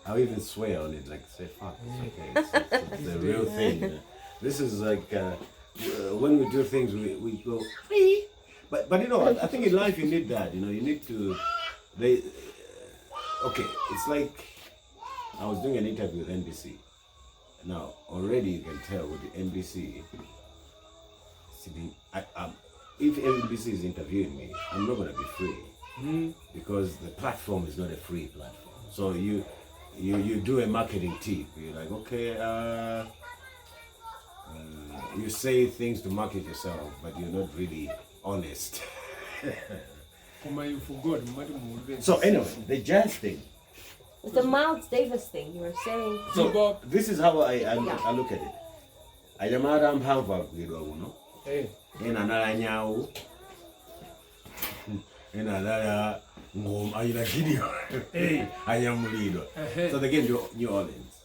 I'll even swear on it, like say fuck, it's okay. It's the real thing. This is like when we do things, we go free. But you know, I think in life you need that. You know, you need to. Okay, it's like I was doing an interview with NBC. Now already you can tell with the NBC. If NBC is interviewing me, I'm not going to be free because the platform is not a free platform. So you do a marketing tip. You're like, okay, you say things to market yourself, but you're not really honest. So anyway, the jazz thing. It's the Miles Davis thing you were saying. So this is how I look at it. I am Adam Harvard, you know. In another nyao, in another ngom, I like video. I am leader. So they get to New Orleans.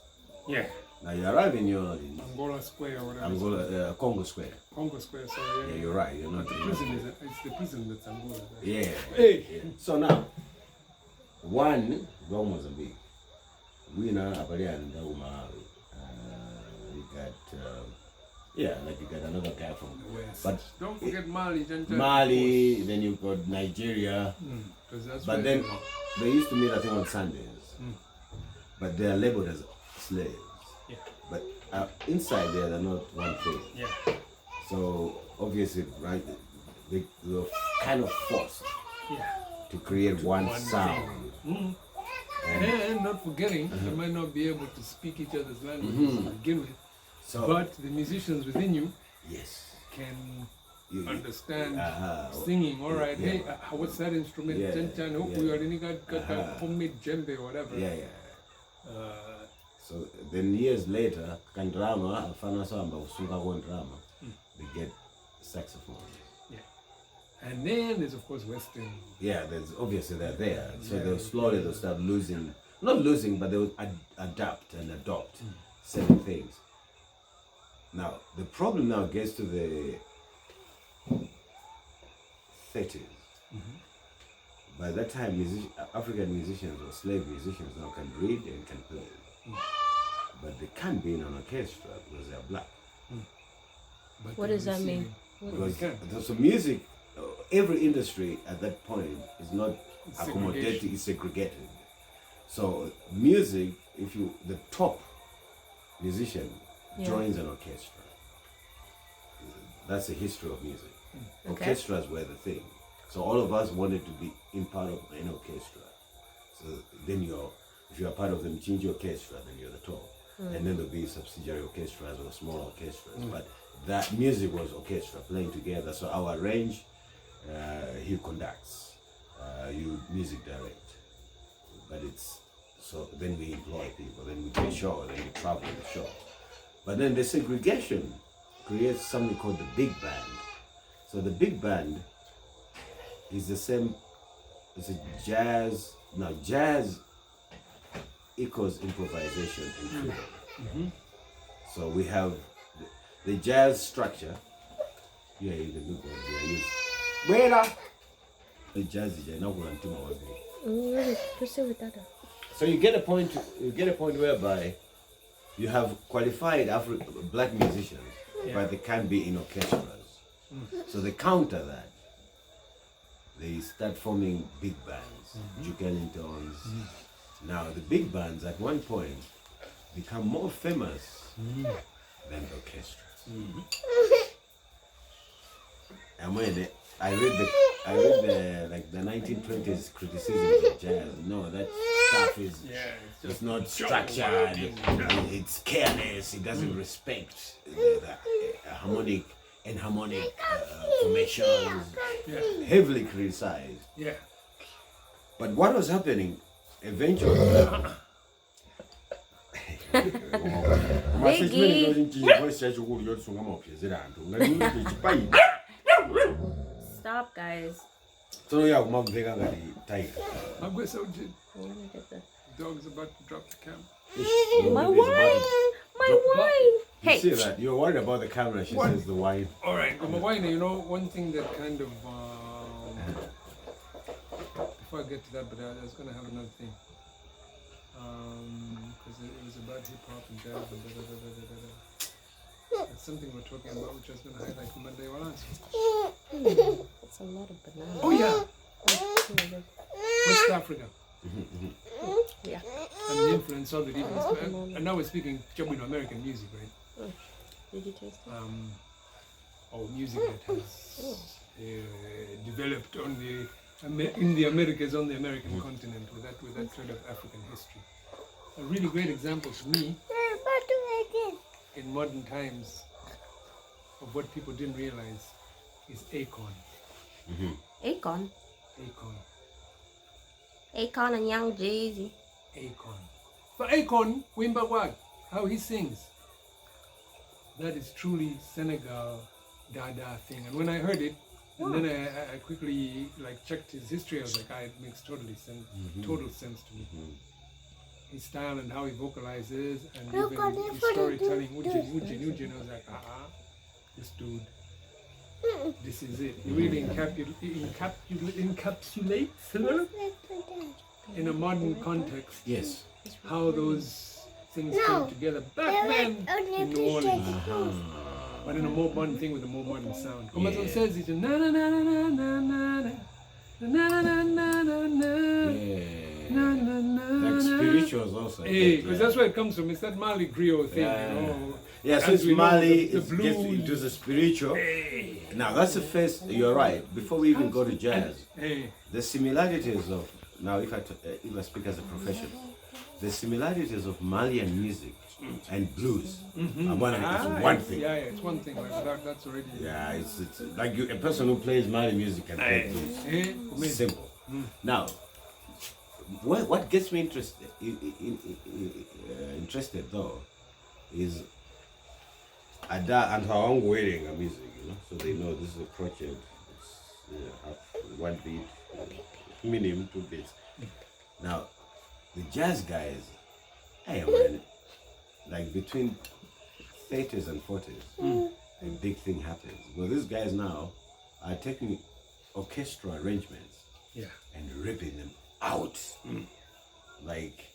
Yeah. Now you arrive in New Orleans. Angola Square or whatever. Angola, Congo Square. Congo Square, sorry. Yeah, you're right. You're not. The prison it's the prison that's Angola. Yeah. Hey. So now, one go Mozambique. We now Apaliani Malawi. We got. Yeah, like you got another guy from the West. But don't forget Mali. Mali, then you got Nigeria. But then they used to meet, I think, on Sundays. But they are labeled as slaves. Yeah. But inside there, they're not one thing. Yeah. So obviously, right, they were kind of forced to create one sound. And not forgetting, they might not be able to speak each other's languages to begin with. So, but the musicians within you can understand singing. All right, hey, what's that instrument? We already got a homemade djembe or whatever. So then years later, kandrama, they get saxophone. Yeah. And then there's of course Western. Yeah, there's obviously they're there. So they'll slowly start losing, not losing, but they will adapt and adopt certain things. Now, the problem now gets to the 30s. By that time, African musicians or slave musicians now can read and can play. But they can't be in an orchestra because they're black. What does that mean? Because so music, every industry at that point is not accommodated, it's segregated. So music, the top musician joins an orchestra. That's the history of music. Orchestras were the thing. So all of us wanted to be in part of an orchestra. So then if you're part of the Mchinji orchestra, then you're the top. And then there'll be subsidiary orchestras or small orchestras. But that music was orchestra playing together. So our range, he conducts, you music direct. But so then we employ people, then we play show, then we travel the show. But then the segregation creates something called the big band. So the big band is the same, it's a jazz. Now jazz equals improvisation and freedom. So we have the jazz structure. Yeah, you can do that. Where the jazz is not going to proceed with that. So you get a point whereby you have qualified black musicians, but they can't be in orchestras. So they counter that. They start forming big bands, Duke Ellingtons. Now the big bands at one point become more famous than the orchestras. And when I read the 1920s criticism of jazz. No, that stuff is it's not structured. It's careless. It doesn't respect the harmonic and harmonic formations. Heavily criticized. Yeah. But what was happening eventually? Stop, guys. So yeah, mom take on the tiger. I'm going so dog's about to drop the camera. My wine! My wine! You see that? You're worried about the camera, she says the wine. Alright, I'm a wine, you know, one thing that kind of before I get to that, but I was gonna have another thing. about hip hop and jazz and da da da da da da. That's something we're talking about, which I was going to highlight for Monday. Well, It's a lot of bananas. oh yeah, West Africa. Yeah. And the influence of it even. And now we're speaking American music, right? Did you taste it? Or music that has developed on in the Americas, on the American continent, with that thread of African history. A really great example to me in modern times of what people didn't realize is Akon. Akon. Akon. Akon and Young Jeezy. Akon. For Akon, Wimba Wag, how he sings, that is truly Senegal Dada thing. And when I heard it, and then I quickly checked his history, I was like, it makes total sense to me. His style and how he vocalizes, and even his storytelling, Ujin, I was like, this dude, this is it. He really encapsulates in a modern context. Yes. How those things came together back then in New Orleans. But in a more modern thing with a more modern sound. Como it says, it's na na na na na na na na na na na na na. Like spirituals also. Because that's where it comes from. It's that Mali griot thing, Yeah, so it's Mali, the it blues. gets into the spiritual. Now that's the first, you're right. Before we even go to jazz, the similarities of, now if I speak as a professional, the similarities of Malian music and blues are one thing. Yeah, it's one thing. That's already. Yeah, it's like a person who plays Mali music can play blues. It's simple. Now, what gets me interested though is Ada and her own wearing a music, so they know this is a crochet. It's half one beat, minimum 2 beats. Now, the jazz guys, like between 30s and 40s, a big thing happens. Well, these guys now are taking orchestral arrangements and ripping them out. Like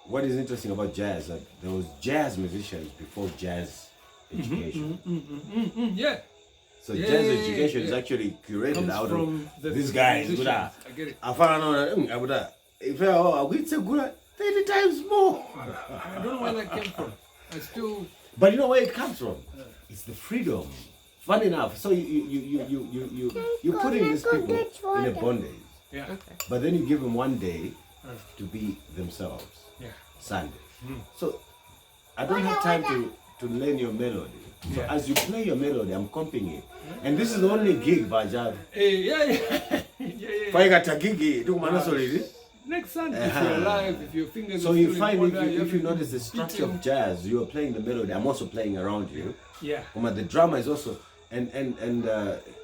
what is interesting about jazz, that there was jazz musicians before jazz education. Yeah. So jazz education is actually curated out of these guys. I get it. I found out if it's a good 30 times more. I don't know where that came from. But you know where it comes from? It's the freedom. Fun enough. So you're putting these people in a bondage. Yeah. Okay. But then you give them one day to be themselves. Yeah. Sunday. So I don't have time to learn your melody. So as you play your melody, I'm comping it. And this is the only gig, Bajab. Next Sunday, if you're alive, if your fingers so are you still find in order, if you notice the structure of jazz, you are playing the melody, I'm also playing around you. Yeah. The drama is also, and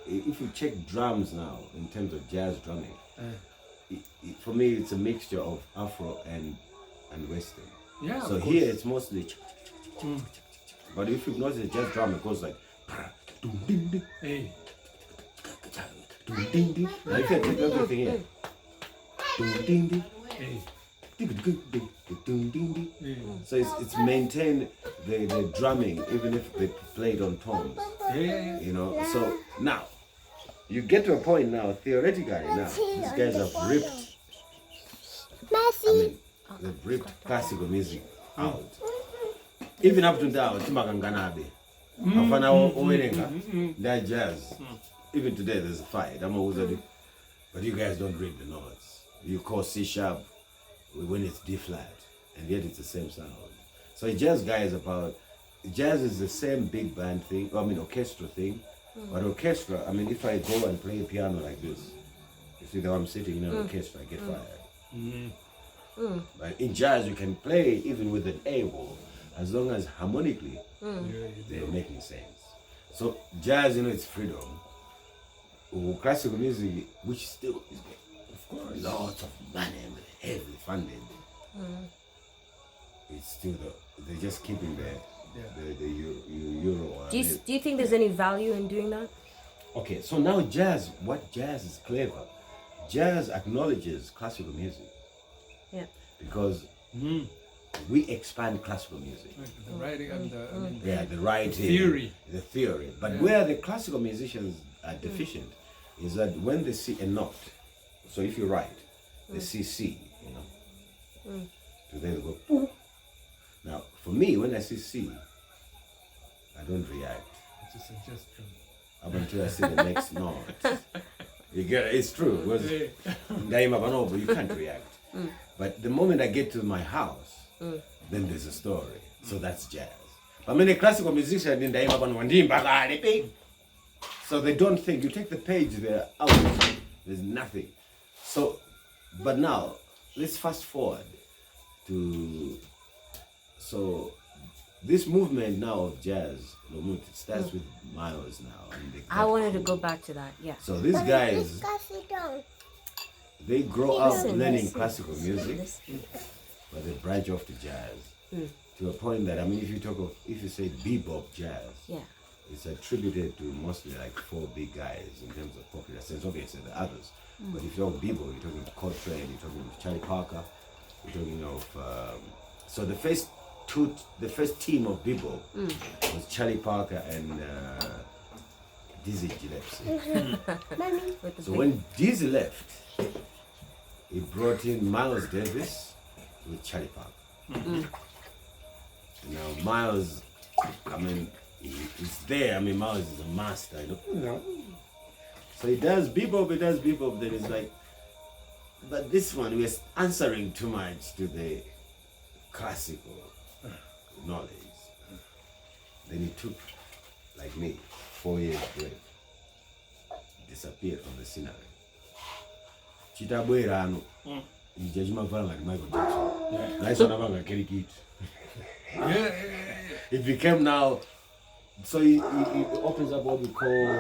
if you check drums now, in terms of jazz drumming, for me it's a mixture of Afro and Western. Yeah. So here it's mostly, but if you notice the jazz drum, it goes like, Hey. now if you take everything here, so it's maintained the drumming even if they played on tones. So now you get to a point now theoretically now these guys have ripped they've ripped classical music out even up to now Timakanganabe Afana Owerenga that jazz even today there's a fight but you guys don't read the notes. You call C sharp when it's D flat, and yet it's the same sound. So jazz is jazz is the same big band thing, orchestra thing, but orchestra, if I go and play a piano like this, you see that I'm sitting in an orchestra, I get fired. But in jazz, you can play even with an A wall, as long as harmonically they're making sense. So jazz, it's freedom. Classical music, which still is lots of money, heavily funded. It's still they're just keeping the euro. Do you think there's any value in doing that? Okay, so now jazz is clever. Jazz acknowledges classical music. Yeah. because we expand classical music. The writing and the writing, the theory. But where the classical musicians are deficient is that when they see a note, so if you write, they see C, so then they go, ooh. Now, for me, when I see C, I don't react. It's a suggestion. Up until I see the next note. You get it? It's true. You can't react. But the moment I get to my house, then there's a story. So that's jazz. But many classical musicians in the so they don't think. You take the page, they're out. There's nothing. So, but now, let's fast forward to, so this movement now of jazz, it starts with Miles now. And I wanted to go back to that, yeah. So these guys, they grow up learning classical music, but they branch off to jazz. To a point that, I mean, if you say bebop jazz, it's attributed to mostly like 4 big guys in terms of popular sense. Obviously the others, but if you're bebop, you're talking Coltrane, you're talking Charlie Parker, you're talking of. So the first team of bebop was Charlie Parker and Dizzy Gillespie. So when Dizzy left, he brought in Miles Davis with Charlie Parker. Now Miles, I mean, he's there. I mean, Miles is a master. So he does bebop, then he's like, but this one we're answering too much to the classical knowledge. Then he took, like me, 4 years break. Disappeared from the scenery. Chitabwera ano. Ijajima like Michael Jackson. Nice one about Kerikit. It became now, so he opens up what we call,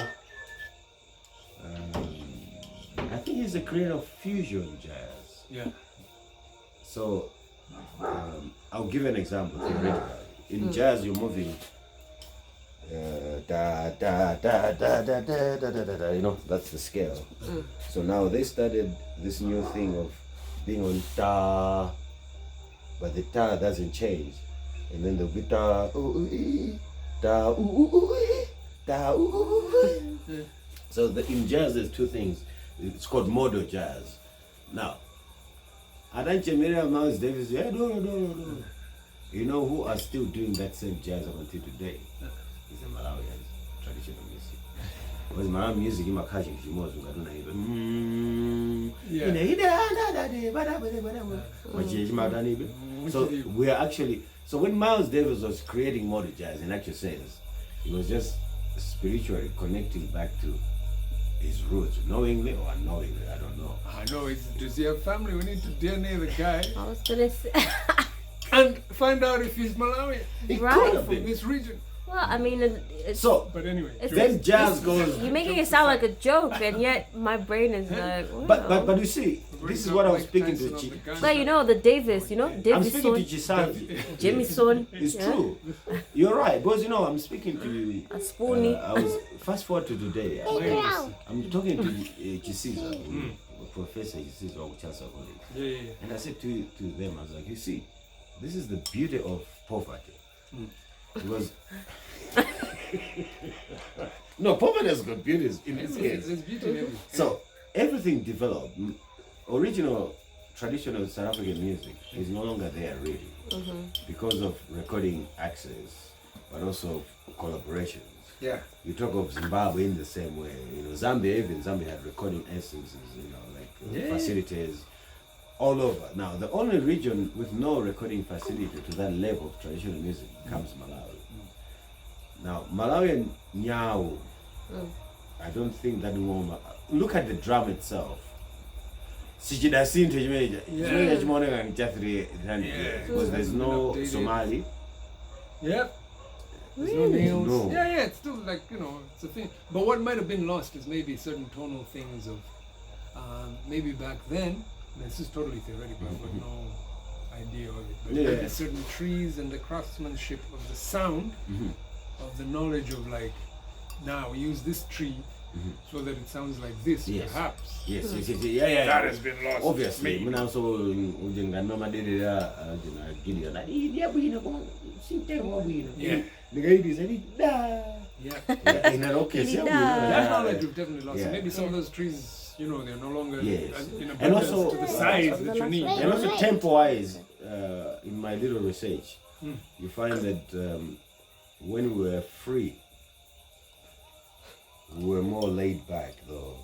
I think he's the creator of fusion jazz. Yeah. So, I'll give you an example theoretically. In jazz, you're moving da da da da da da da da da. That's the scale. So now they started this new thing of being on da, but the da doesn't change, and then there'll be da ooh ee, da ooh ooh ee, da ooh ooh. So in jazz, there's 2 things. It's called modal jazz. Now, Adanche Miriam Miles Davis, no. You know who are still doing that same jazz up until today? It's the Malawian traditional music. Because Malawian music in Makaji, so we are actually, so when Miles Davis was creating modern jazz, in actual sense, he was just spiritually connecting back to his roots, knowingly or unknowingly, I don't know. I know, does he have family? We need to DNA the guy. I was gonna say. And find out if he's Malawian. Right. From this region. Well, I mean, but anyway, then jazz goes. You're making it sound like a joke, and yet my brain is like. Well. But you see, this is what I was speaking to. Well, the Davis, Davis. I'm speaking to Chisaji. Jimmy's son. It's true. You're right, because I'm speaking to. A spoonie. I was fast forward to today. I'm talking to Chisiza, Professor Chisiza of Chancellor College. And I said to them, I was like, you see, this is the beauty of poverty. Because no, poverty has got beauty in its case. There's beauty in everything. So everything developed. Original traditional South African music is no longer there really, because of recording access, but also collaborations. Yeah. You talk of Zimbabwe in the same way. Zambia had recording essences, facilities all over. Now, the only region with no recording facility to that level of traditional music becomes Malawi. Now, Malawian Nyau, I don't think that woman. Look at the drum itself. Because there's no Somali. Yep. Really? No. Yeah, it's still like, it's a thing. But what might have been lost is maybe certain tonal things of, maybe back then, this is totally theoretical, I've got no idea of it, but maybe certain trees and the craftsmanship of the sound, of the knowledge of like, now we use this tree so that it sounds like this, perhaps. Yes. Yeah. That has been lost. Obviously, when I saw Gideon, like, yeah. The guy said, yeah. In an okay, That knowledge we've definitely lost. Maybe some of those trees, they're no longer in abundance to the size that you need. And also tempo-wise, in my little research, you find that when we were free, we were more laid back, though.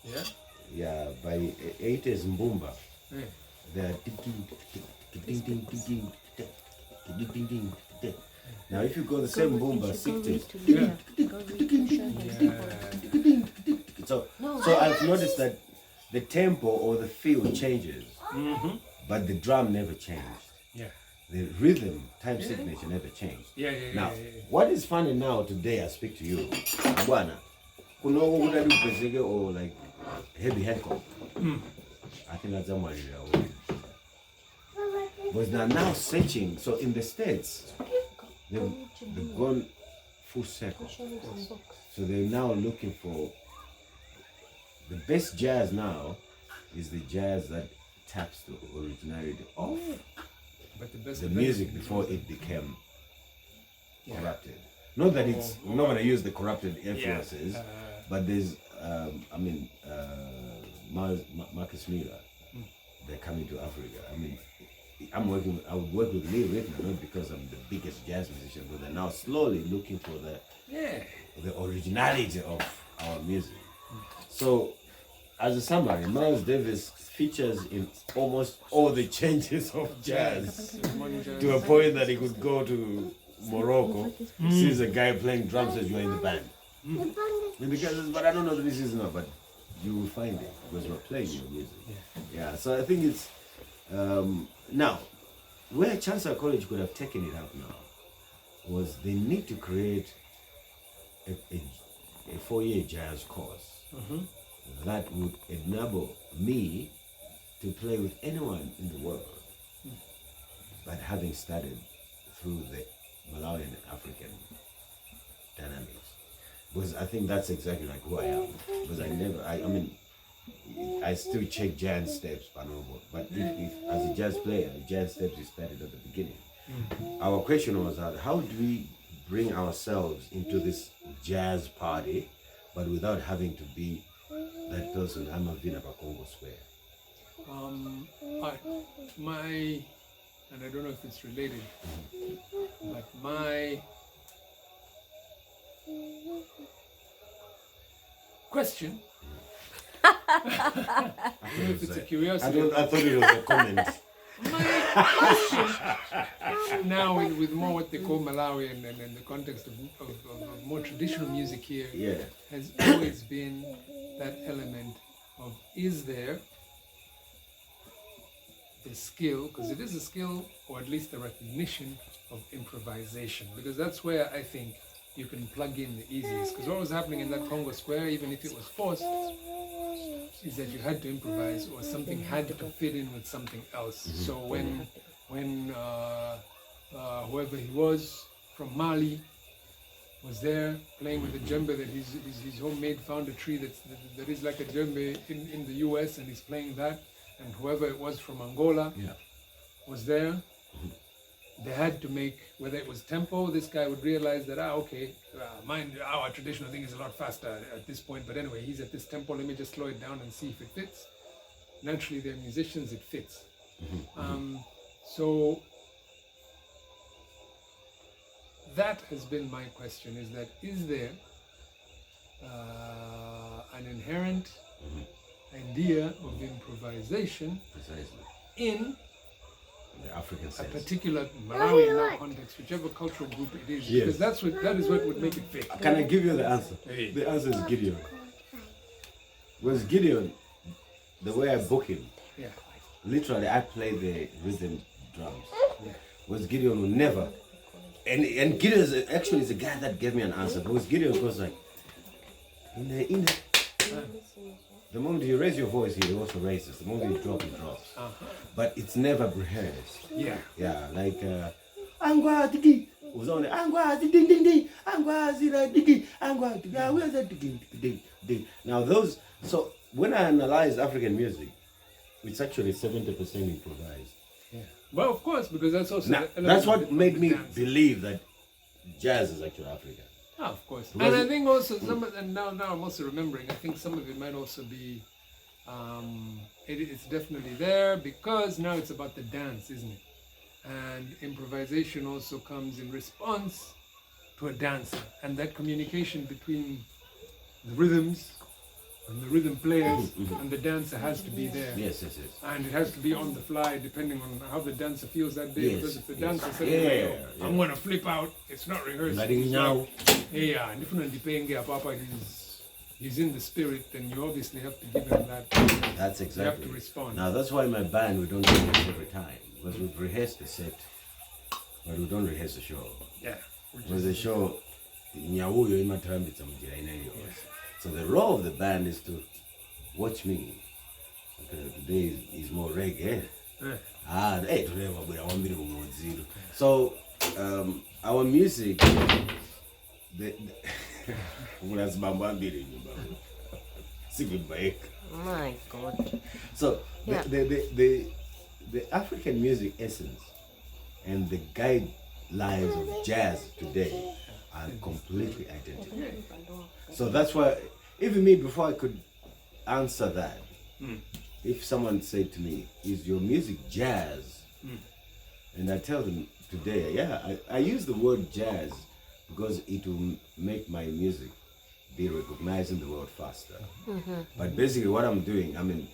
Yeah? Yeah, by 80s Mbumba, they are now if you go the same Mbumba 60s, so I've noticed that the tempo or the feel changes, but the drum never changed. Yeah. The rhythm, time signature never changed. Now, what is funny now today, I speak to you, Bwana, or like heavy Hancock. I think that's somebody was now searching. So in the States, they've gone full circle. So they're now looking for the best jazz now is the jazz that taps the originality of the music before it became corrupted. Not that it's, we're not going to use the corrupted influences, but there's, Marcus Miller, they're coming to Africa. I mean, I would work with Lee Ritner, not because I'm the biggest jazz musician, but they're now slowly looking for the originality of our music. So, as a summary, Miles Davis features in almost all the changes of jazz to a point that he could go to Morocco, sees a guy playing drums as you're in the band. And the guy says, but I don't know what this is now, but you will find it because we're playing your music. Yeah, so I think it's, now, where Chancellor College could have taken it up now was they need to create a 4-year jazz course that would enable me to play with anyone in the world, but having studied through the Malawian African dynamics. Because I think that's exactly like who I am. Because I still check jazz steps, but if as a jazz player, jazz steps is started at the beginning. Our question was how do we bring ourselves into this jazz party, but without having to be that person, I'm a Vina Bakongo Square. And I don't know if it's related, but my question, I don't know if it's a curiosity. I thought it was a comment. My question, now with more what they call Malawi and in the context of more traditional music here, has always been that element of, is there the skill, because it is a skill, or at least the recognition of improvisation, because that's where I think you can plug in the easiest. Because what was happening in that Congo Square, even if it was forced, is that you had to improvise, or something had to fit in with something else. So when whoever he was from Mali was there playing with a djembe that his homemade, found a tree that is like a djembe in the US, and he's playing that. And whoever it was from Angola was there. They had to make, whether it was tempo, this guy would realize that, our traditional thing is a lot faster at this point, but anyway, he's at this tempo, let me just slow it down and see if it fits. Naturally, they're musicians, it fits. So that has been my question, is there an inherent idea of improvisation in the African sense, a particular Malawian context, whichever cultural group it is, because that is what would make it fit. Can I give you the answer? The answer is Gideon. Was Gideon, the way I book him, literally I play the rhythm drums. Was Gideon would never, and Gideon is actually the guy that gave me an answer. Because Gideon goes like, the moment you raise your voice, he also raises. The moment you drop, he drops. But it's never rehearsed. Yeah, like Angwa Tiki. uzaone angwazi ding ding ding, angwazi la ding, angwazi where's that ding ding ding. Now those, so when I analyze African music, it's actually 70% improvised. Yeah. Well, of course, because that's also that's what made me believe that jazz is actually African. Ah, of course. Because and I think also some of, and now I'm also remembering, I think some of it might also be it's definitely there because now it's about the dance, isn't it? And improvisation also comes in response to a dancer, and that communication between the rhythms and the rhythm players and the dancer has to be there. Yes. And it has to be on the fly depending on how the dancer feels that day. Yes, Because if the dancer says, I'm going to flip out, it's not rehearsed. Yeah, and if you're not Papa, he's in the spirit, then you obviously have to give him that. That's exactly. You have to respond. Now that's why in my band we don't do this every time. Because we've rehearsed the set, but we don't rehearse the show. Yeah. Because the show, so the role of the band is to watch me. Okay, today is more reggae. So our music, my God. So the African music essence and the guidelines of jazz today are completely identical. So that's why, even me, before I could answer that, if someone said to me, is your music jazz? And I tell them today, I use the word jazz because it will make my music be recognized in the world faster. But basically what I'm doing, I mean,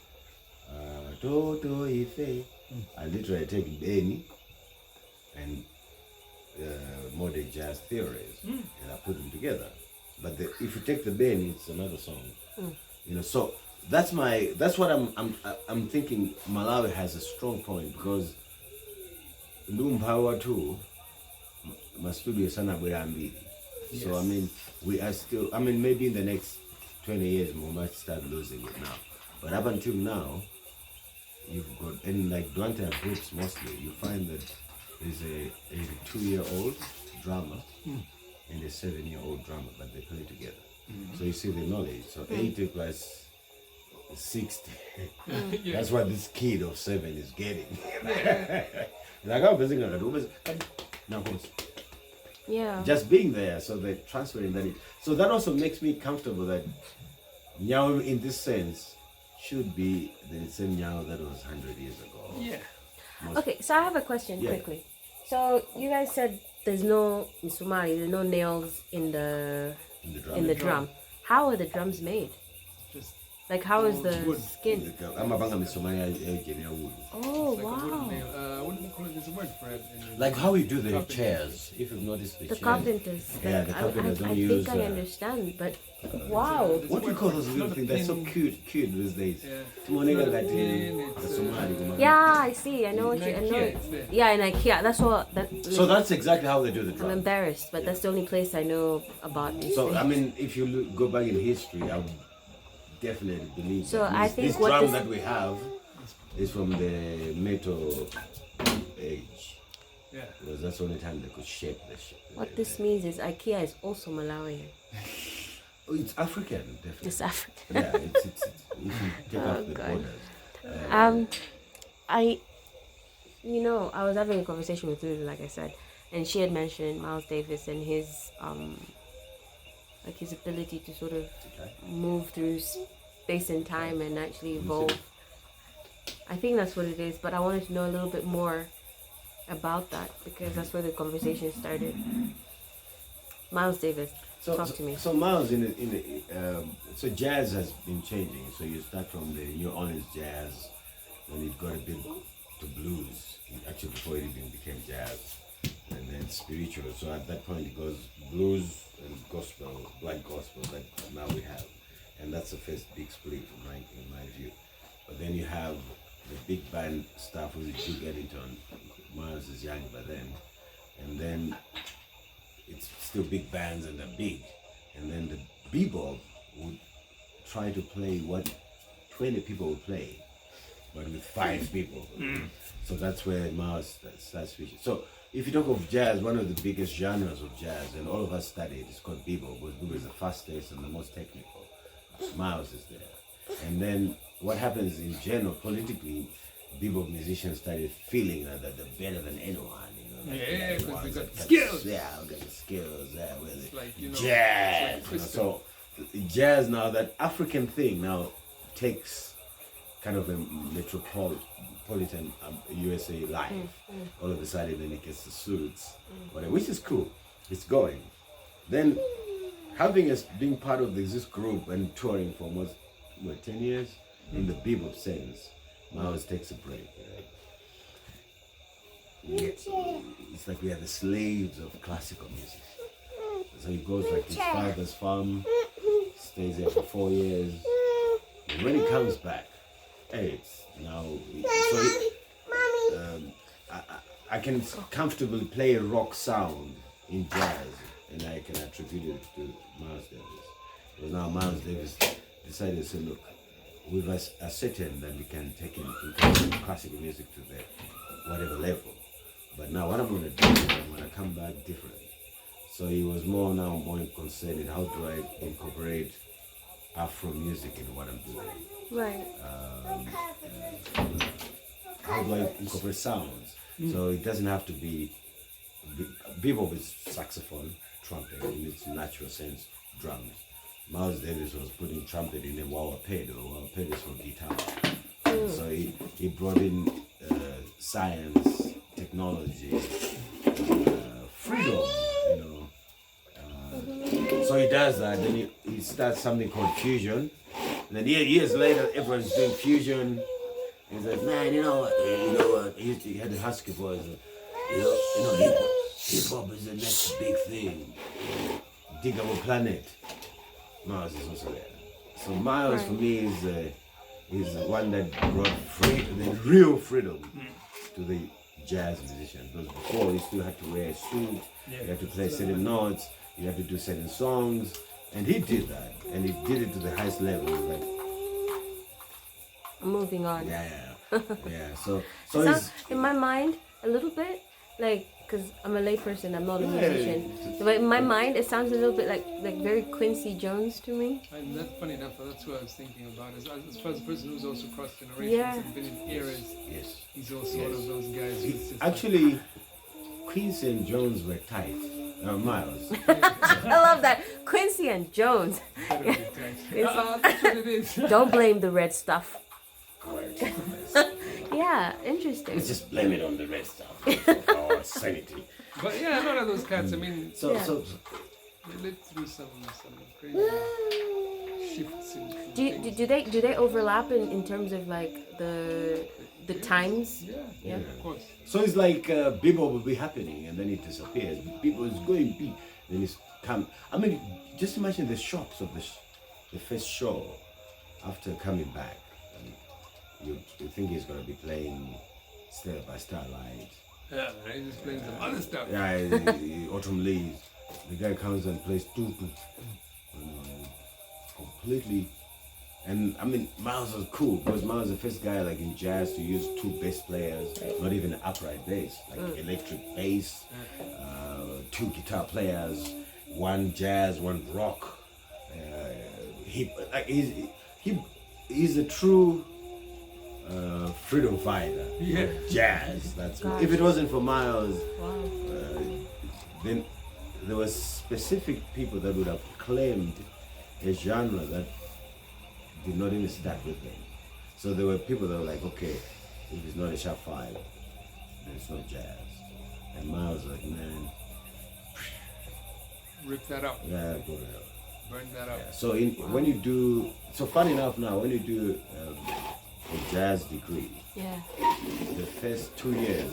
Toto Ife, I literally take Benny and modern jazz theories and I put them together. But if you take the Benny, it's another song. You know, so that's what I'm thinking. Malawi has a strong point because Ndumbawa too, my studio sana Ambili. So I mean, we are still. I mean, maybe in the next 20 years we might start losing it now. But up until now, you've got, and like Duante groups mostly, you find that there's a 2-year-old drummer and a 7-year-old drummer, but they play together. So you see the knowledge. So 80 plus 60. That's what this kid of 7 is getting. Like I'm busy now, just being there, so they're transferring that. So that also makes me comfortable that Nyao, in this sense, should be the same Nyao that was 100 years ago. Yeah. Okay, so I have a question quickly. So you guys said there's no in Somali, there's no nails in the drum. How are the drums made? Just like how is the wood. skin? Oh wow! What do you call it? There's a word for it. Like how we do the chairs. If you've noticed the chairs. Carpenters. Yeah, the carpenters don't use. I think I understand, but wow! What do you call those little things? They're so cute these days. Yeah, I see. I know what you. I know. Yeah, in IKEA. That's what. So that's exactly how they do the drum. I'm embarrassed, but that's the only place I know about these So things. I mean, if you go back in history, I would definitely believe so that I think this drum that we have is from the Metal Age. Yeah. Because that's the only time they could shape the shit. What this means is IKEA is also Malawian. Oh, it's African, definitely. It's African. Yeah, it's if you take off the God. borders. I was having a conversation with Lulu, like I said, and she had mentioned Miles Davis and his like his ability to sort of move through space and time and actually evolve. I think that's what it is, but I wanted to know a little bit more about that because that's where the conversation started. Miles Davis, talk to me. So Miles, so jazz has been changing. So you start from the New Orleans jazz, then it got a bit to blues, actually before it even became jazz, and then spiritual. So at that point it goes blues and gospel, black gospel that now we have, and that's the first big split in my view. But then you have the big band stuff with Hugh Ellington. Miles is young by then, and then it's still big bands and they're big, and then the bebop would try to play what 20 people would play, but with 5 people. So that's where Miles starts switching. So if you talk of jazz, one of the biggest genres of jazz, and all of us studied, it's called bebop, because bebop is the fastest and the most technical. Miles is there. And then what happens in general, politically, bebop musicians started feeling that they're better than anyone. Yeah, because we got skills. Yeah, we got the skills. Yeah, with like, jazz. So jazz now, that African thing now takes kind of a metropolitan USA life. All of a sudden, then it gets the suits, whatever, which is cool. It's going. Then having us being part of this group and touring for almost 10 years in the bebop sense, Miles takes a break. It's like we are the slaves of classical music. So he goes like his father's farm, stays there for 4 years, and when he comes back, hey, it's now. I can comfortably play a rock sound in jazz, and I can attribute it to Miles Davis. Because now Miles Davis decided to say, look, we've ascertained that we can take in classical music to the whatever level. But now what I'm going to do is I'm going to come back different. So he was more concerned in how do I incorporate Afro music in what I'm doing. Right. How do I incorporate sounds? So it doesn't have to be, bebop is saxophone, trumpet, in its natural sense, drums. Miles Davis was putting trumpet in a wah pedo. Wah pedo is for guitar. So he brought in science, technology, freedom, so he does that, then he starts something called fusion. And then years later, everyone's doing fusion. He's like, man, you know what? He had the husky voice. Hip hop is the next big thing. Dig our planet. Miles is also there. So Miles for me is the one that brought the real freedom to the jazz musician. Because before you still had to wear a suit, you had to play certain notes, you had to do certain songs, and he did that, and he did it to the highest level. Like, moving on. Yeah. So in my mind, a little bit like, because I'm a layperson, I'm not a musician. But in my mind, it sounds a little bit like very Quincy Jones to me. And that's funny enough. That's what I was thinking about. As far as a person who's also crossed generations and been in eras, he's also one of those guys. Actually, Quincy and Jones were tight. Miles. I love that. Quincy and Jones. That's what it is. Don't blame the red stuff. Yeah, interesting. Let's just blame it on the red stuff for our sanity. But yeah, none of those cats. I mean, so they lived through some crazy shifts. Do they overlap in terms of like the times? Yeah, of course. So it's like bebop will be happening and then it disappears. People is going be, then it's come. I mean, just imagine the shocks of the first show after coming back. You think he's gonna be playing Stella by Starlight. Yeah, he's just playing some other stuff. Yeah, Autumn Leaves. The guy comes and plays completely. And I mean, Miles was cool because Miles was the first guy like in jazz to use two bass players, not even an upright bass, like electric bass, two guitar players, one jazz, one rock. He's a true freedom fighter. Yeah, jazz. That's if it wasn't for Miles, then there were specific people that would have claimed a genre that did not even start with them. So there were people that were like, okay, if it's not a sharp five, then it's not jazz. And Miles was like, man, rip that up. Yeah, go ahead. Burn that up. Yeah. So when you do, so fun enough now, when you do a jazz degree, the first 2 years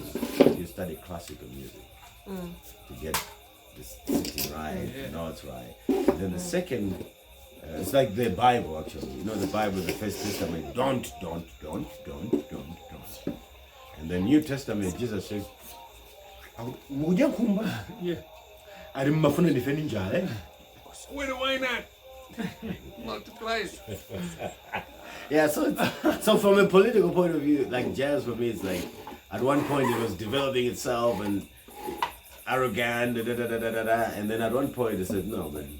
you study classical music to get the sitting right, the notes right. And then the second, it's like the Bible actually. You know the Bible, the First Testament, don't. And the New Testament, Jesus says, yeah. Why not? Multiply it. Yeah, so from a political point of view, like jazz for me, it's like at one point it was developing itself and arrogant, and then at one point they said, no, man,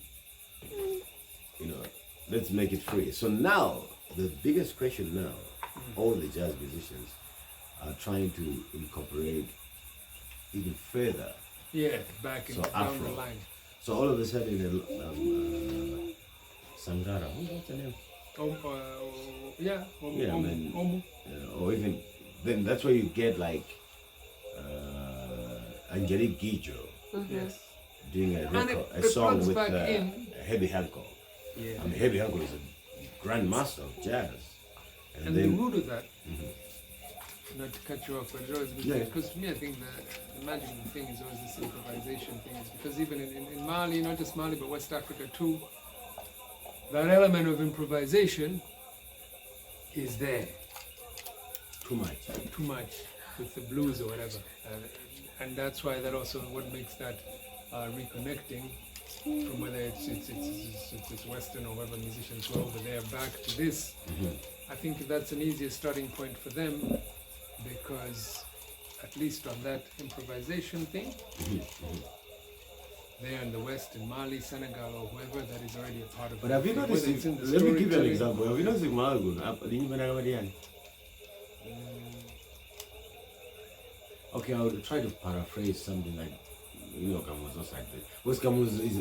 let's make it free. So now, the biggest question now, all the jazz musicians are trying to incorporate even further. Yeah, back in down Afro. the line. So all of a sudden, Sangara, what's the name? Or even then, that's where you get like Angelique Kidjo Yes. doing a song with Herbie Hancock. Yeah. I mean, Herbie Hancock is a grandmaster of jazz. And then, the root of that, not to cut you off, but because for me, I think the magical thing is always this improvisation thing. Is because even in Mali, not just Mali, but West Africa too, that element of improvisation is there. Too much With the blues or whatever. And that's why that also what makes that reconnecting from whether it's Western or whatever musicians go over there back to this. I think that's an easier starting point for them because at least on that improvisation thing, there in the West, in Mali, Senegal, or whoever, that is already a part of it. But have you noticed, let me give you an example. Have you noticed in Malawi? Okay, I'll try to paraphrase something like, Kamuzu was like this. Because Kamuzu is,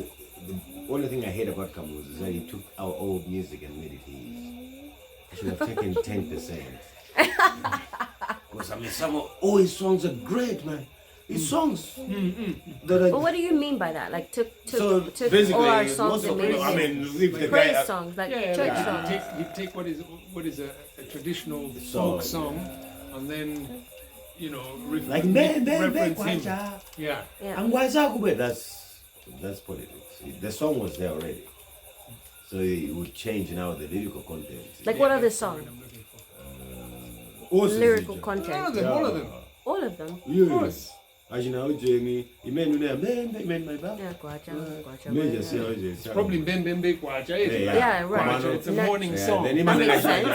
the only thing I hate about Kamuzu is that he took our old music and made it his. He should have taken 10%. Because I mean, all his songs are great, man. His songs. But what do you mean by that? Like took all our songs and made it praise songs, like church songs. He'd take what is a traditional folk song, and then like reference him. Yeah. That's politics. The song was there already, so it would change now the lyrical content. Like what other song? Lyrical content. All of them. All of them. Yes. As you know, Jamie, you meant my back. Yeah, Kwacha. It's probably Mbembe Kwacha. Yeah, right. It's a morning song. That makes sense.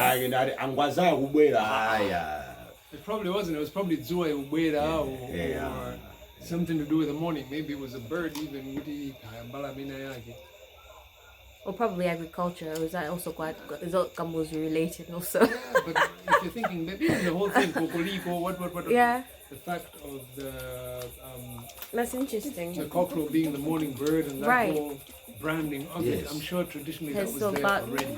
It probably wasn't. It was probably Zue Ubeda or something to do with the morning. Maybe it was a bird even. Or probably agriculture. Or is that also quite? Is all Kamuzu related also? Yeah, but if you're thinking maybe the whole thing, Kokoliko, what? Yeah. The fact of the that's interesting. the cockerel being the morning bird and that whole branding of it. I'm sure traditionally that was there already.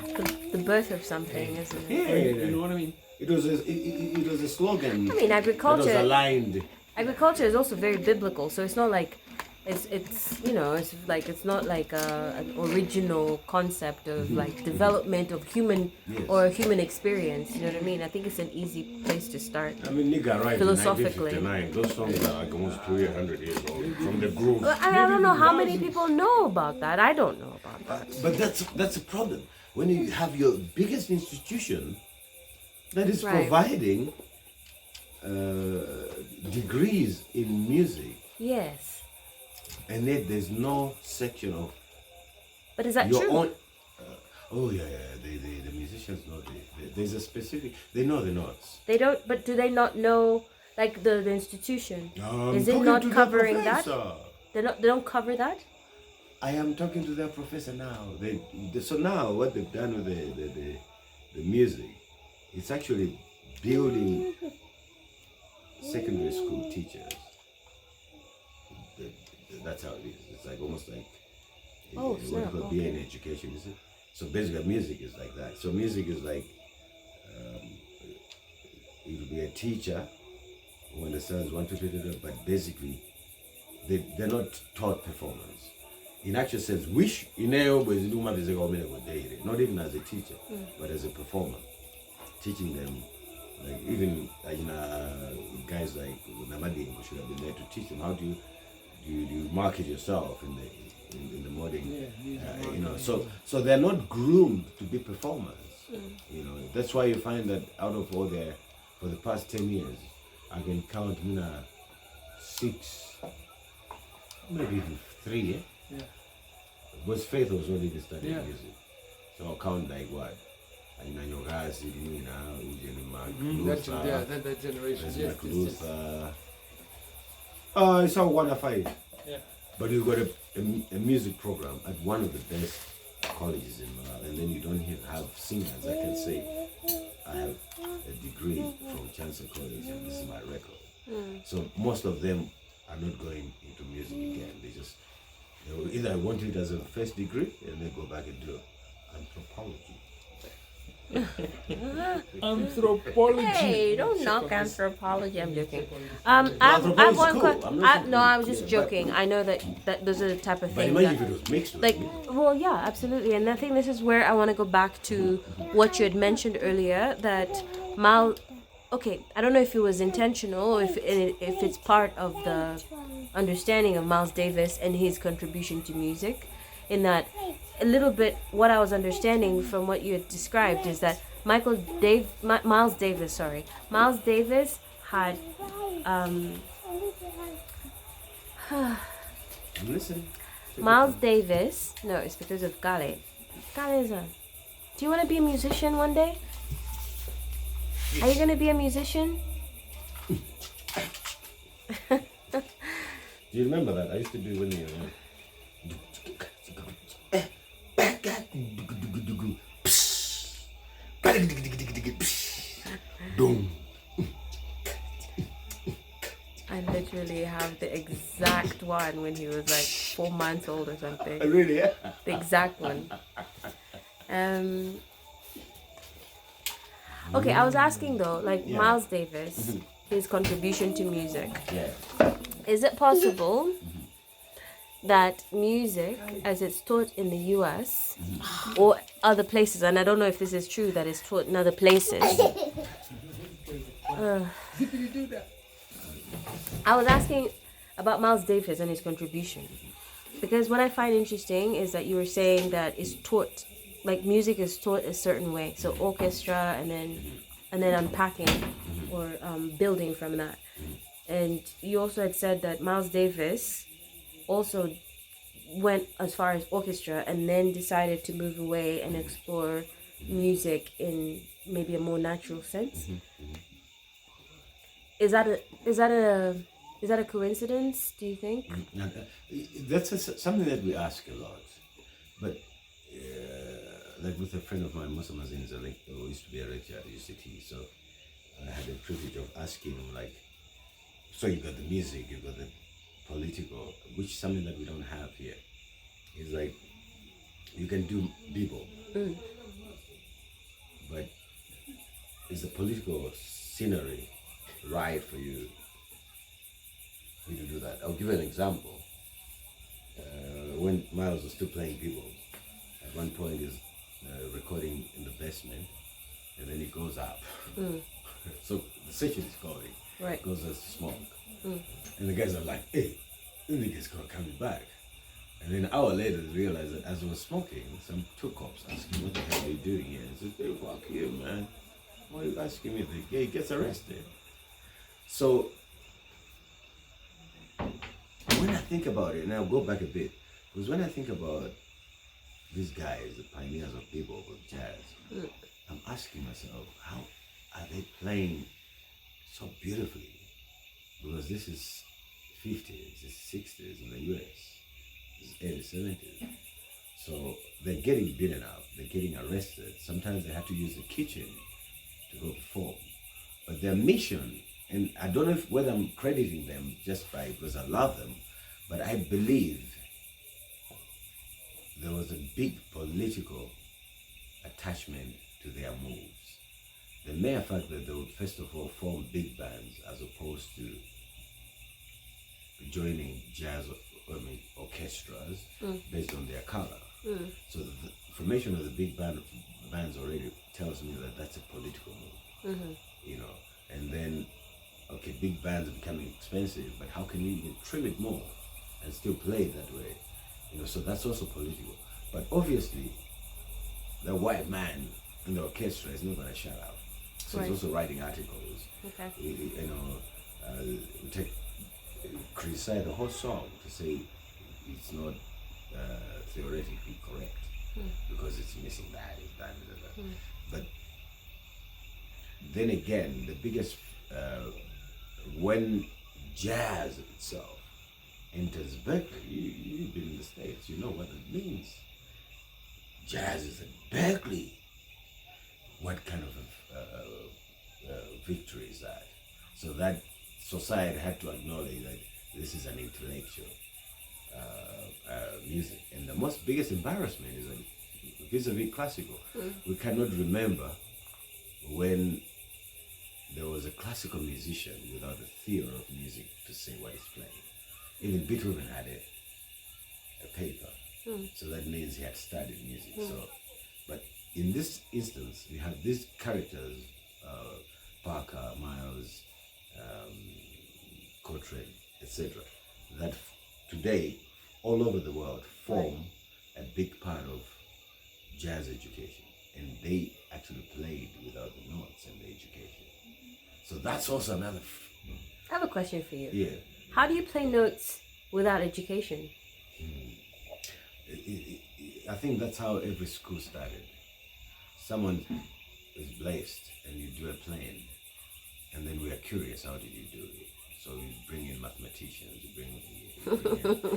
The birth of something, isn't it? Yeah. You know what I mean? It was a slogan. I mean, agriculture. That was aligned. Agriculture is also very biblical, so it's not like it's not like an original concept of like development of human or human experience. You know what I mean? I think it's an easy place to start. I mean, nigga, right? Philosophically, 1959. Those songs are like almost 200 years old from the groove. Well, I don't know how many people know about that. I don't know about that. But that's a problem when you have your biggest institution that is providing degrees in music. Yes. And yet there's no section of. But is that your true? Own, the musicians know. There's a specific. They know the notes. They don't. But do they not know? Like the institution, is it not covering that? They don't cover that. I am talking to their professor now. So now what they've done with the music, it's actually building secondary school teachers. That's how it is. It's like almost like what you call BA in education, is it? So basically music is like that. So music is like it will be a teacher who understands 1, 2, 3, but basically they're not taught performance. In actual sense, not even as a teacher, but as a performer, teaching them, like even guys like Namadi should have been there to teach them how do you market yourself in the modern, so they're not groomed to be performers. That's why you find that out of all for the past 10 years, I can count 6, maybe even 3. Yeah. Because Faith was not even studying music, so I'll count like what. That generation. It's all 1 or 5. Yeah. But you've got a music program at one of the best colleges in Malawi, and then you don't have singers that can say, I have a degree from Chancellor College and this is my record. So most of them are not going into music again. They will either want it as a first degree and then go back and do anthropology. Anthropology. Hey, don't knock anthropology. I'm joking. I've one question. No, I was just joking. I know that those are the type of But things. imagine if it was mixed with Like, music. well, yeah, absolutely. And I think this is where I want to go back to what you had mentioned earlier, that okay, I don't know if it was intentional or if it's part of the understanding of Miles Davis and his contribution to music, in that a little bit what I was understanding from what you had described is that Miles Davis had I'm listening. Miles Davis. No, it's because of Gale. Gale's on. Do you want to be a musician one day? Are you going to be a musician? Do you remember that? I used to do when you I literally have the exact one when he was like 4 months old or something. Really? Yeah. The exact one. Okay, I was asking though, like Miles Davis, his contribution to music. Yeah. Is it possible that music, as it's taught in the US or other places, and I don't know if this is true that it's taught in other places. I was asking about Miles Davis and his contribution, because what I find interesting is that you were saying that it's taught, like music is taught a certain way, so orchestra and then unpacking or building from that. And you also had said that Miles Davis also went as far as orchestra and then decided to move away and explore music in maybe a more natural sense. Is that a coincidence, do you think? That's something that we ask a lot, but like with a friend of mine, Musa Mazin, who used to be a lecturer at UCT, so I had the privilege of asking him, like, so you got the music, you got the political, which is something that we don't have here. It's like, you can do bebop, but is the political scenery right for you to do that? I'll give you an example. When Miles was still playing bebop, at one point he's recording in the basement, and then he goes up. So the session is going. Right. Goes as smoke. And the guys are like, hey, this nigga's coming back. And then an hour later they realized that as he was smoking, some two cops asked him, what the hell are you doing here? He said, hey, fuck you, man. Why are you asking me this? Yeah, he gets arrested. So when I think about it, and I'll go back a bit, because when I think about these guys, the pioneers of bebop, of jazz, I'm asking myself, how are they playing so beautifully? Because this is 50s, it's 60s in the US, it's early 70s. So they're getting beaten up, they're getting arrested. Sometimes they have to use the kitchen to go perform. But their mission, and I don't know whether I'm crediting them just because I love them, but I believe there was a big political attachment to their moves. The mere fact that they would first of all form big bands as opposed to joining jazz orchestras based on their color. So the formation of the big bands already tells me that that's a political move. You know, and then okay, big bands are becoming expensive, but how can we even trim it more and still play it that way? You know, so that's also political. But obviously, the white man in the orchestra is not going to shut up. So he's also writing articles. Okay. You know, criticize the whole song to say it's not theoretically correct because it's missing that, it's that. But then again, the biggest when jazz itself enters Berkeley, you've been in the States, you know what it means. Jazz is at Berkeley. What kind of victory is that? So that society had to acknowledge that this is an intellectual music. And the biggest embarrassment is that vis-a-vis classical, we cannot remember when there was a classical musician without a theory of music to say what he's playing. Even Beethoven had a paper, so that means he had studied music. So, but in this instance, we have these characters, Parker, Miles, Coltrane, etc., that today, all over the world, form a big part of jazz education, and they actually played without the notes in the education. So that's also another. I have a question for you. Yeah. How do you play notes without education? I think that's how every school started. Someone is blessed and you do a plan, and then we are curious, how did you do it? So you bring in mathematicians, you bring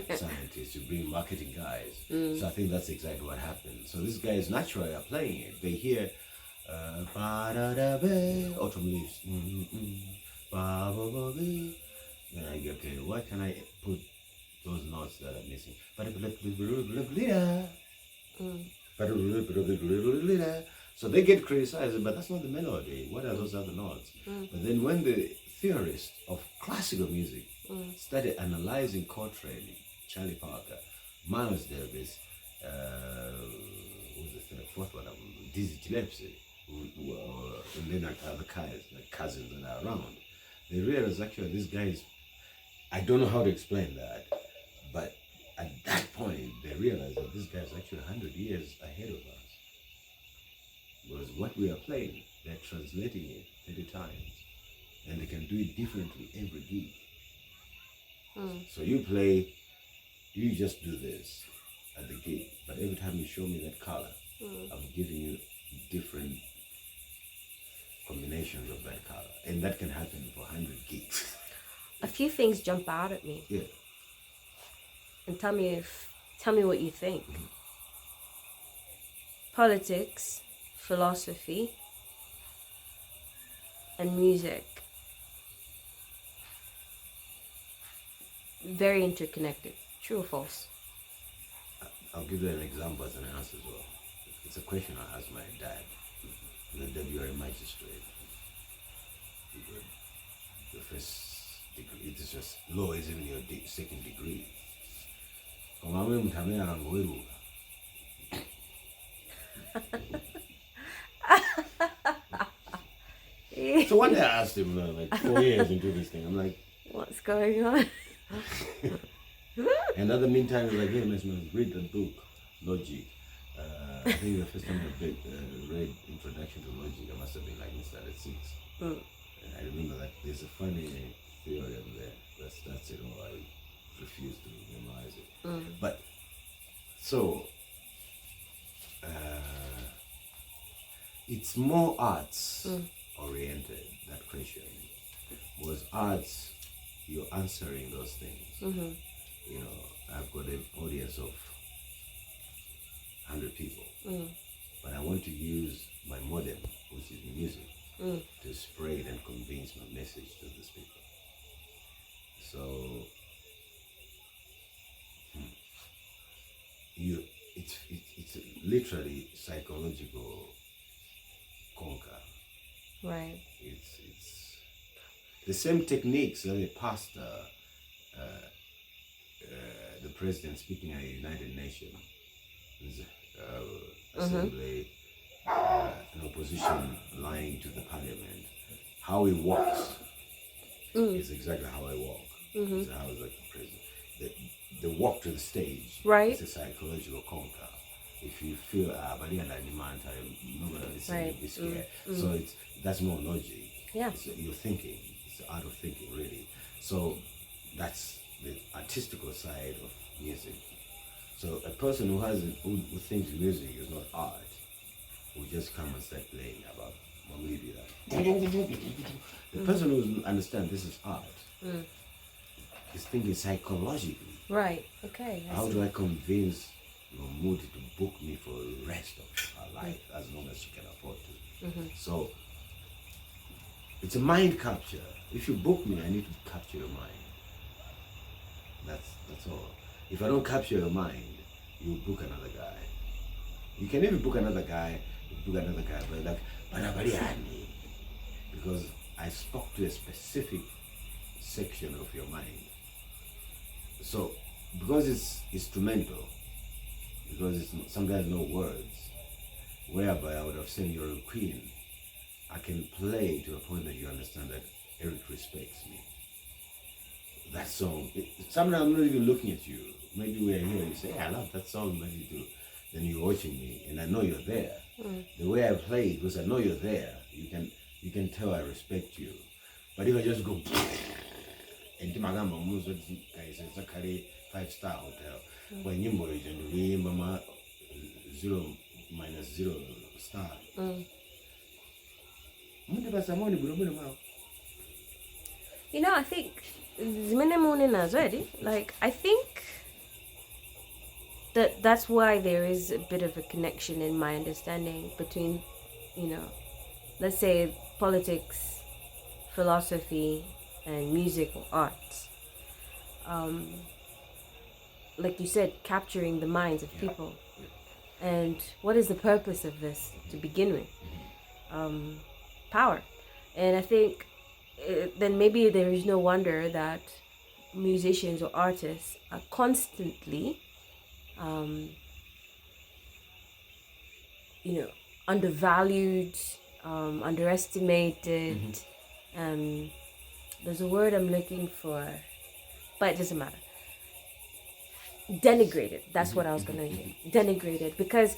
in scientists, you bring marketing guys. So I think that's exactly what happened. So these guys naturally are playing it. They hear autumn leaves. Then I go, okay, why can I put those notes that are missing? So they get criticized, but that's not the melody. What are those other notes? But then when the theorists of classical music started analyzing Coltrane, Charlie Parker, Miles Davis, who's the fourth one? Dizzy Gillespie, and then other cousins that are around, they realized actually these guys, I don't know how to explain that, but at that point they realized that these guys are actually 100 years ahead of us. Because what we are playing, they're translating it 30 times, and they can do it differently every gig. So you play, you just do this at the gig, but every time you show me that color, I'm giving you different combinations of that color, and that can happen for 100 gigs. A few things jump out at me. Yeah. And tell me what you think. Politics, philosophy, and music. Very interconnected. True or false? I'll give you an example as an answer as well. It's a question I asked my dad, the WRA magistrate. The first degree, it is just law is even your second degree. So one day I asked him, like 4 years into this thing, I'm like, what's going on? And in the meantime, he's like, hey, man, read the book, Logic. I think the first time I read Introduction to Logic, I must have been like inside at 6. And I remember that there's a funny theorem there that starts it all. I refuse to memorize it. But, so, it's more arts oriented, that question. Was arts, you're answering those things. You know, I've got an audience of 100 people, but I want to use my modem, which is music, to spread and convince my message to these people. So, it's literally psychological conquer. Right. It's the same techniques that a pastor, the president speaking at the United Nations, assembly, an opposition lying to the parliament, how he walks is exactly how I walk. It's how I was like the president. The walk to the stage is a psychological conquer. If you feel but you're not demand time, nobody listen, you'll be scared. So that's more logic. Yeah. You're thinking. It's the art of thinking, really. So that's the artistical side of music. So a person who thinks music is not art will just come and start playing about the person who understands this is art is thinking psychologically. Right. Okay. How do I convince your mood to book me for the rest of her life as long as she can afford to? So it's a mind capture. If you book me, I need to capture your mind. That's all. If I don't capture your mind, you book another guy. You can even book another guy, but like Paliani, because I spoke to a specific section of your mind. So because it's instrumental, because it's sometimes no words, whereby I would have said you're a queen, I can play to a point that you understand that Erik respects me. That song, sometimes I'm not even looking at you. Maybe we're here, you say, hey, I love that song, maybe you do. Then you're watching me, and I know you're there. The way I play it, because I know you're there, you can tell I respect you. But if I just go, and it's a 5-star hotel, when you boy, and mama 0 minus 0 star. You know, I think like I think that's why there is a bit of a connection in my understanding between, you know, let's say politics, philosophy, and music or arts. Like you said, capturing the minds of people. And what is the purpose of this to begin with? Power. And I think then maybe there is no wonder that musicians or artists are constantly you know, undervalued, underestimated. There's a word I'm looking for, but it doesn't matter. Denigrated. That's what I was gonna say. Denigrated, because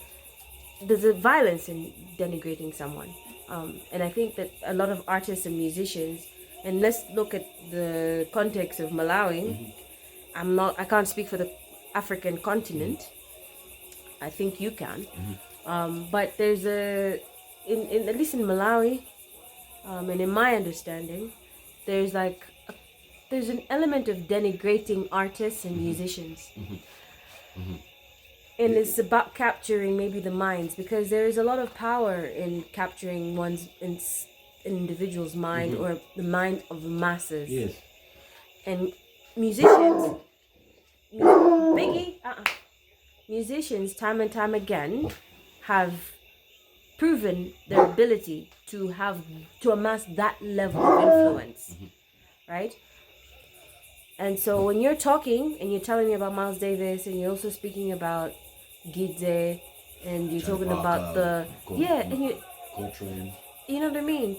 there's a violence in denigrating someone. And I think that a lot of artists and musicians, and let's look at the context of Malawi. I can't speak for the African continent. I think you can. But there's in at least in Malawi, and in my understanding, there's an element of denigrating artists and musicians. And it's about capturing maybe the minds, because there is a lot of power in capturing one's individual's mind or the mind of the masses. Yes. And musicians, musicians time and time again have proven their ability to amass that level of influence, right? And so when you're talking and you're telling me about Miles Davis, and you're also speaking about Gidze, and you're talking about you know what I mean?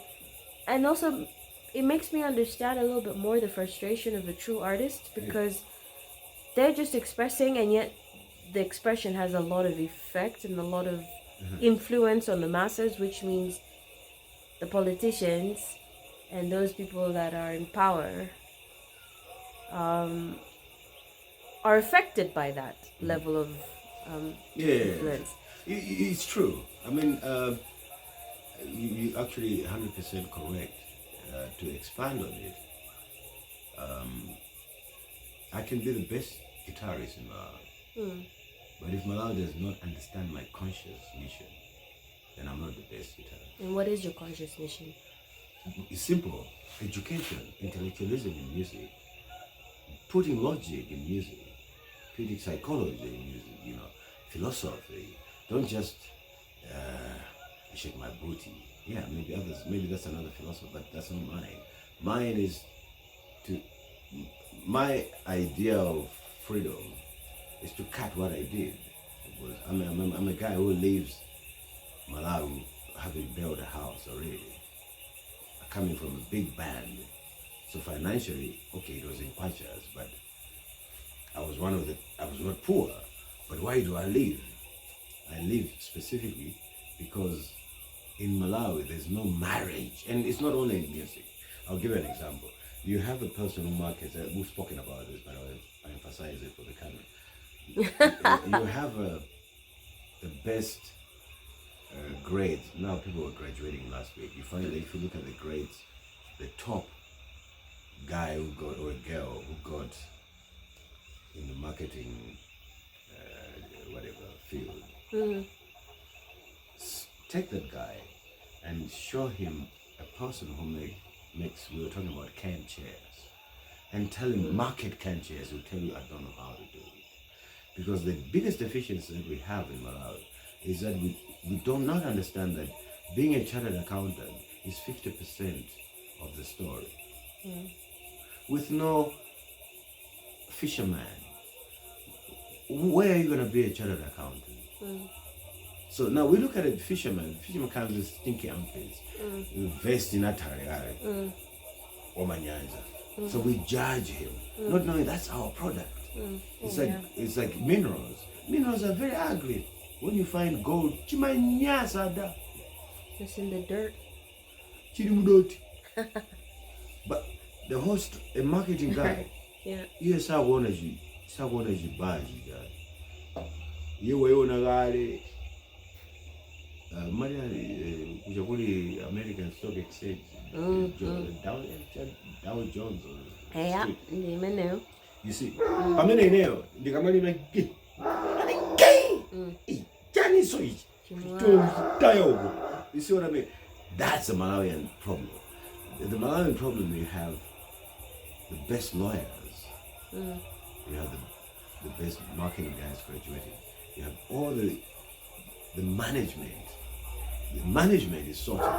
And also it makes me understand a little bit more the frustration of a true artist, because they're just expressing, and yet the expression has a lot of effect and a lot of influence on the masses, which means the politicians and those people that are in power are affected by that level of influence. It's true. I mean, you actually 100% correct. To expand on it, I can be the best guitarist in Malawi, but if Malawi does not understand my conscious mission, then I'm not the best guitarist. And what is your conscious mission? It's simple: education, intellectualism in music, putting logic in music, putting psychology in music, you know, philosophy. Don't just shake my booty. Yeah, maybe that's another philosophy, but that's not mine. Mine is my idea of freedom is to cut what I did. Because I'm a guy who leaves Malawi having built a house already, coming from a big band. So financially, okay, it was in patches, but I was not poor. But why do I leave? I leave specifically because in Malawi there's no marriage, and it's not only in music. I'll give you an example. You have a person who markets, we've spoken about this, but I emphasize it for the camera. You have the best grades. Now people were graduating last week. You find that if you look at the grades, the top guy who got, or a girl who got in the marketing, whatever field, take that guy and show him a person who makes, we were talking about canned chairs, and tell him market canned chairs, he'll tell you, I don't know how to do it. Because the biggest deficiency that we have in Malawi is that we do not understand that being a chartered accountant is 50% of the story. With no fisherman, where are you going to be a chartered accountant? So now we look at a fisherman. Fisherman comes with stinky armpits, vest in atari, or manyanja. So we judge him, not knowing that's our product. It's like minerals. Minerals are very ugly. When you find gold, chimanyasada. It's in the dirt. Chirimudoti. But the host, a marketing guy, yes, I want to buy you. You were on a guy. American Stock Exchange, Dow Jones. Yeah, you see, I'm in a nail. The company make gay. You see what I mean? That's the Malawian problem. The Malawian problem, you have the best lawyers, you have the best marketing guys graduating, you have all the management. The management is sorted,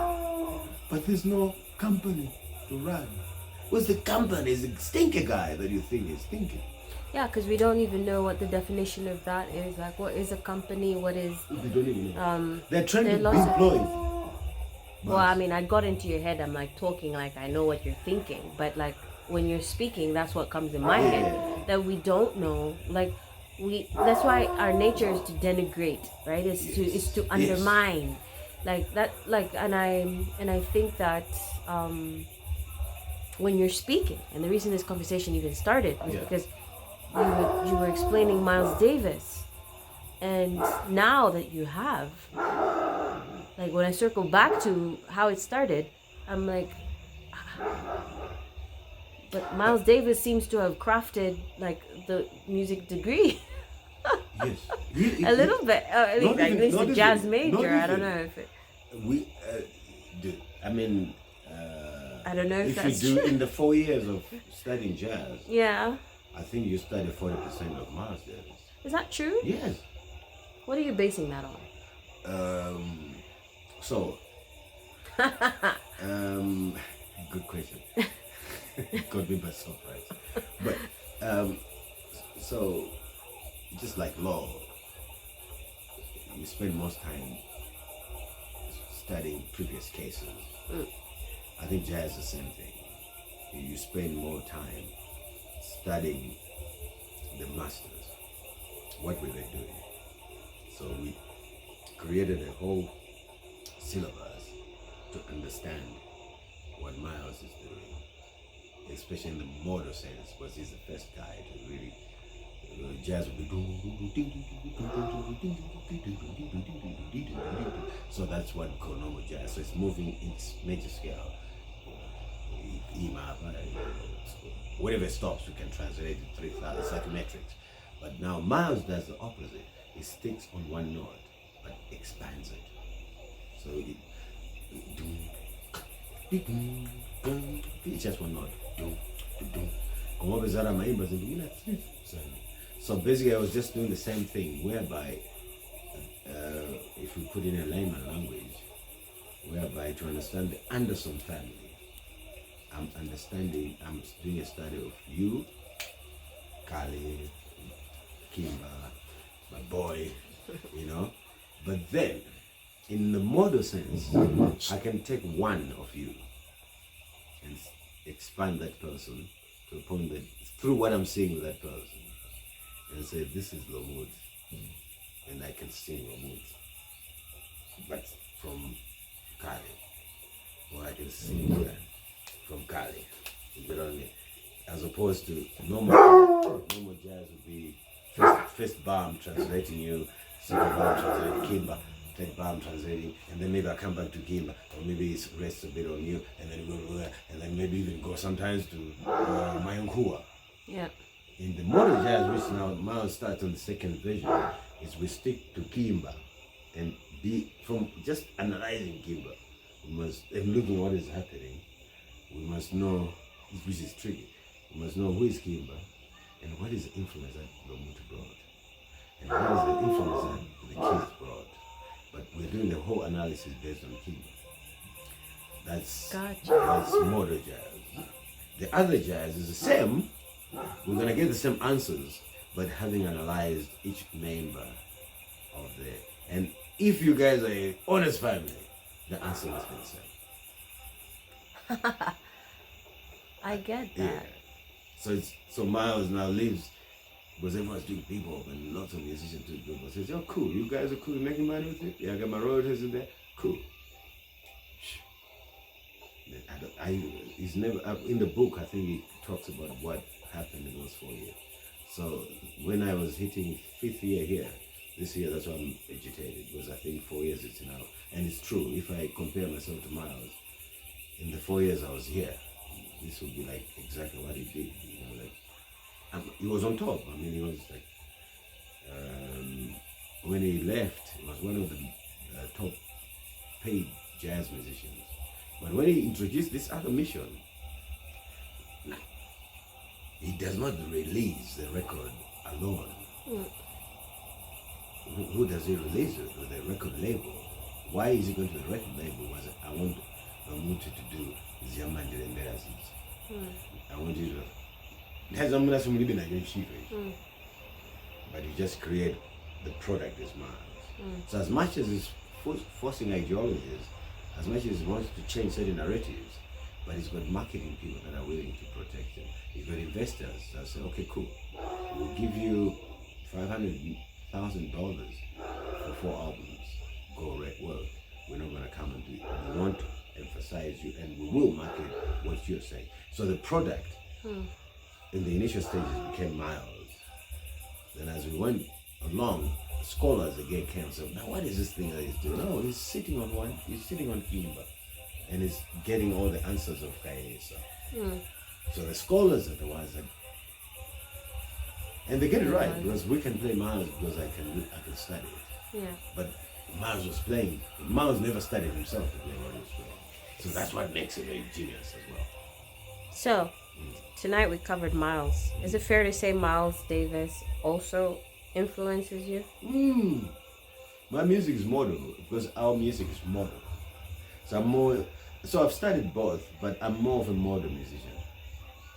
but there's no company to run. What's the company? Is a stinky guy that you think is stinky? Yeah, because we don't even know what the definition of that is. Like, what is a company? What is? We don't even know. They're trying to be employed. Well, I mean, I got into your head. I'm like talking like I know what you're thinking, but like when you're speaking, that's what comes in my head. That we don't know. Like that's why our nature is to denigrate, right? It's to undermine. Like that, and I think that when you're speaking, and the reason this conversation even started was because you were explaining Miles Davis, and now that you have, like when I circle back to how it started, I'm like, but Miles Davis seems to have crafted like the music degree. Yes, a little bit. At least a jazz major. I don't know if it. I don't know if that's you do true. In the 4 years of studying jazz. Yeah. I think you study 40% of Miles Davis. Is that true? Yes. What are you basing that on? Good question. Got me by surprise. But so just like law, you spend most time studying previous cases. I think jazz is the same thing. You spend more time studying the masters. What were they doing? So we created a whole syllabus to understand what Miles is doing, especially in the modal sense, because he's the first guy to really jazz would be so that's what we call normal jazz. So it's moving in its major scale. Whatever stops, you can translate it 3,000. It's like metrics. But now Miles does the opposite. He sticks on one note, but expands it. So it's just one note. So basically I was just doing the same thing, whereby if we put in a layman language, whereby to understand the Anderson family, I'm doing a study of you, Kali, Kimba, my boy, but then in the model sense, I can take one of you and expand that person to the point that through what I'm seeing with that person, and say, this is Lomud, and I can sing Lomud, but from Kali, or I can sing that from Kali, you get what I mean? As opposed to normal jazz would be first bar I'm translating you, second bar I'm translating Kimba. third bar I'm translating, and then maybe I come back to Kimba, or maybe it rests a bit on you, and then go to there, and then maybe even go sometimes to Mayankua. Yeah. In the modern jazz, which now Miles starts on the second version, is we stick to Kimba and be from just analyzing Kimba. We must, and looking what is happening, we must know, which is tricky, we must know who is Kimba and what is the influence that Lomutu brought. And what is the influence that the kids brought. But we're doing the whole analysis based on Kimba. That's modern jazz. The other jazz is the same. We're going to get the same answers, but having analyzed each member of the... And if you guys are an honest family, the answer must be the same. I get that. Yeah. So Miles now lives, because everyone's doing bebop and lots of musicians do bebop. Says, oh cool, you guys are cool, making money with it? Yeah, I got my royalties in there. Cool. He's never, in the book, I think he talks about what happened in those 4 years. So when I was hitting 5th year here, this year, that's why I'm agitated, because I think 4 years it's enough. And it's true, if I compare myself to Miles, in the 4 years I was here, this would be like exactly what he did. You know, like he was on top. I mean, he was like, when he left, he was one of the top paid jazz musicians. But when he introduced this other mission, he does not release the record alone. Who does he release it? With the record label. Why is he going to the record label? Was it, I want Lomutu to do Ziamandire Mberazizi. I want you to... It has but you just create the product as Miles. So as much as he's forcing ideologies, as much as he wants to change certain narratives, but he's got marketing people that are willing to protect him. He's got investors that say, okay, cool, we'll give you $500,000 for 4 albums. Go right work. We're not going to come and do it. We want to emphasize you, and we will market what you're saying. So the product in the initial stages became Miles. Then as we went along, scholars again came and said, now what is this thing that he's doing? No, he's sitting on Kimba, and he's getting all the answers of Kayesa. So the scholars are the ones that, and they get it right, because we can play Miles because I can study it. Yeah. But Miles was playing. Miles never studied himself to play what he was playing. So that's what makes him a genius as well. So tonight we covered Miles. Is it fair to say Miles Davis also influences you? My music is modern because our music is modern. So I've studied both, but I'm more of a modern musician.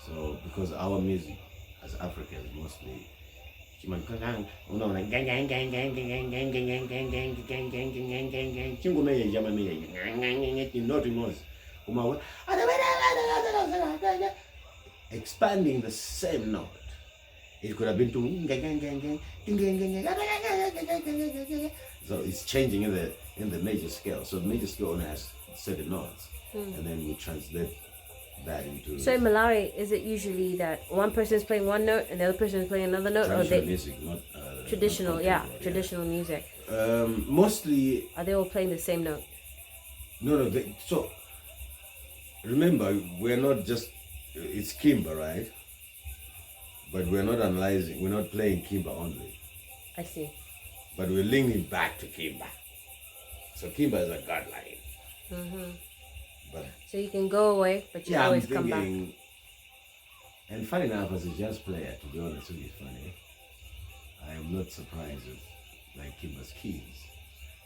So because our music as Africans mostly expanding the same note. It could have been so it's changing in the major scale. So the major scale only has certain notes, and then we translate that into. So in Malawi, is it usually that one person is playing one note and the other person is playing another note, or they music, not traditional? Traditional music. Mostly. Are they all playing the same note? No. So remember, we're not just. It's Kimba, right? But we're not analyzing. We're not playing Kimba only. I see. But we're linking back to Kimba. So Kimba is a guideline. But so you can go away, but you always come back. And funny enough, as a jazz player, to be honest with you, funny, I am not surprised with like Kimba's keys.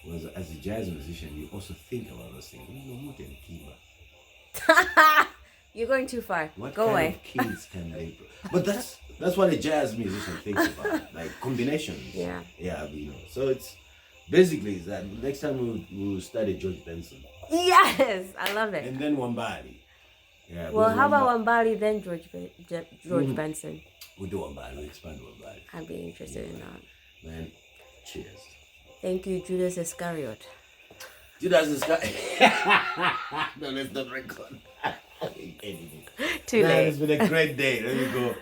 Because as a jazz musician, you also think about those things. Lomutu and Kimba. You're going too far. What go kind away. Of keys can they? But that's what a jazz musician thinks about, like combinations. Yeah. Yeah, So it's basically that. Next time we'll study George Benson. Yes, I love it. And then Wambali. Yeah. Well, how about Wambali then George Benson? We'll do Wambali. We'll expand Wambali. I'd be interested in that. Man, cheers. Thank you, Judas Iscariot. Judas Iscariot. No, let's not record. Too late. It's been a great day. Let me go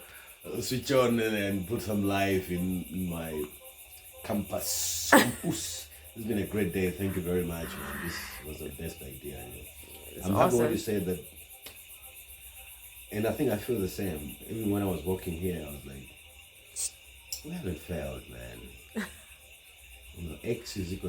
switch on and put some life in my campus. It's been a great day. Thank you very much, man. This was the best idea. It's I'm happy when awesome. you said that. And I think I feel the same. Even when I was walking here, I was like, we haven't failed, man. X is equal